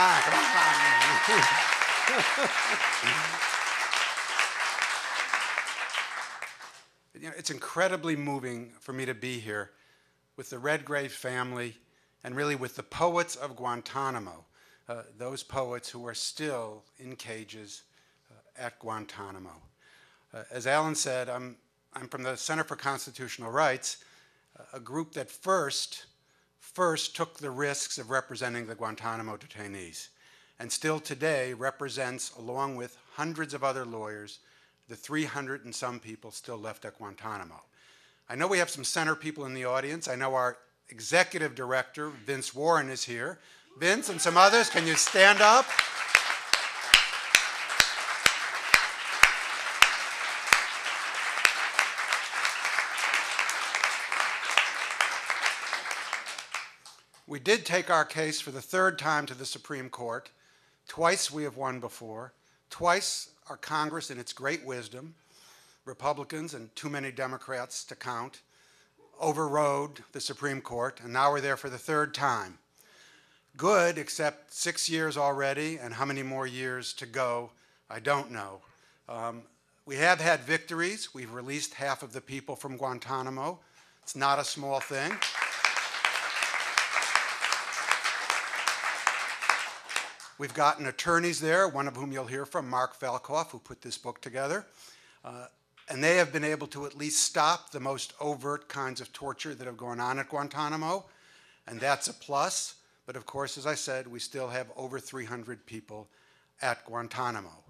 on, come on. You know, it's incredibly moving for me to be here with the Redgrave family and really with the poets of Guantanamo, those poets who are still in cages at Guantanamo. As Alan said, I'm from the Center for Constitutional Rights, a group that first took the risks of representing the Guantanamo detainees, and still today represents, along with hundreds of other lawyers, the 300 and some people still left at Guantanamo. I know we have some center people in the audience. I know our executive director, Vince Warren, is here. Vince and some others, can you stand up? We did take our case for the third time to the Supreme Court. Twice we have won before. Twice our Congress, in its great wisdom, Republicans and too many Democrats to count, overrode the Supreme Court, and now we're there for the third time. Good, except 6 years already, and how many more years to go, I don't know. We have had victories. We've released half of the people from Guantanamo. It's not a small thing. We've gotten attorneys there, one of whom you'll hear from, Marc Falkoff, who put this book together. And they have been able to at least stop the most overt kinds of torture that have gone on at Guantanamo, and that's a plus. But of course, as I said, we still have over 300 people at Guantanamo.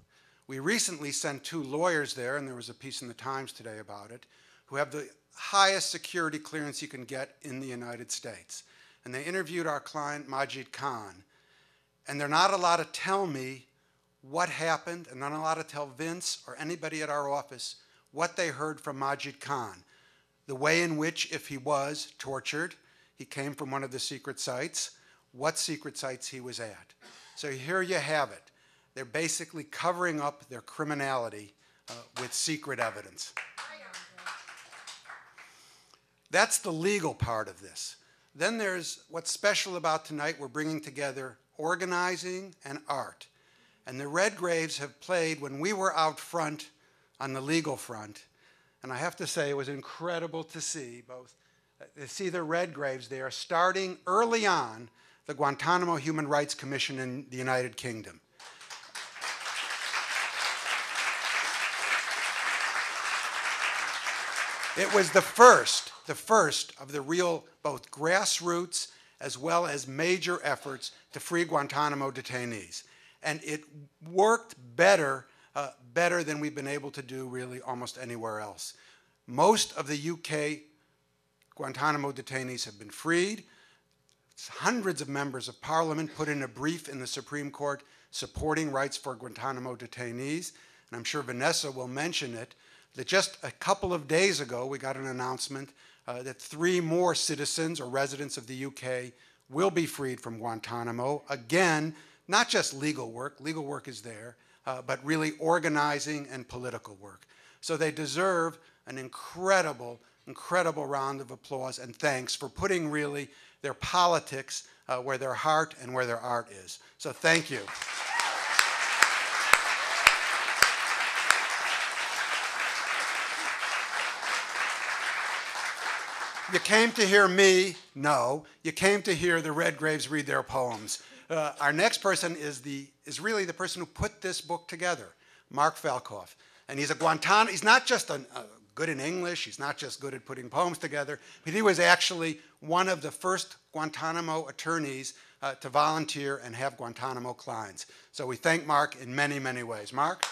We recently sent 2 lawyers there, and there was a piece in the Times today about it, who have the highest security clearance you can get in the United States. And they interviewed our client, Majid Khan. And they're not allowed to tell me what happened, and not allowed to tell Vince or anybody at our office what they heard from Majid Khan. The way in which, if he was tortured, he came from one of the secret sites, what secret sites he was at. So here you have it. They're basically covering up their criminality with secret evidence. That's the legal part of this. Then there's what's special about tonight. We're bringing together organizing and art. And the Redgraves have played when we were out front on the legal front. And I have to say, it was incredible to see the Redgraves there starting early on the Guantanamo Human Rights Commission in the United Kingdom. It was the first of the real, both grassroots as well as major efforts to free Guantanamo detainees. And it worked better than we've been able to do really almost anywhere else. Most of the UK Guantanamo detainees have been freed. Hundreds of members of parliament put in a brief in the Supreme Court supporting rights for Guantanamo detainees. And I'm sure Vanessa will mention it, that just a couple of days ago we got an announcement that 3 more citizens or residents of the UK will be freed from Guantanamo. Again, not just legal work is there, but really organizing and political work. So they deserve an incredible round of applause and thanks for putting really their politics where their heart and where their art is. So thank you. You came to hear me? No. You came to hear the Redgraves read their poems. Our next person is really the person who put this book together, Marc Falkoff. And he's he's not just good in English, he's not just good at putting poems together, but he was actually one of the first Guantanamo attorneys to volunteer and have Guantanamo clients. So we thank Marc in many, many ways. Marc?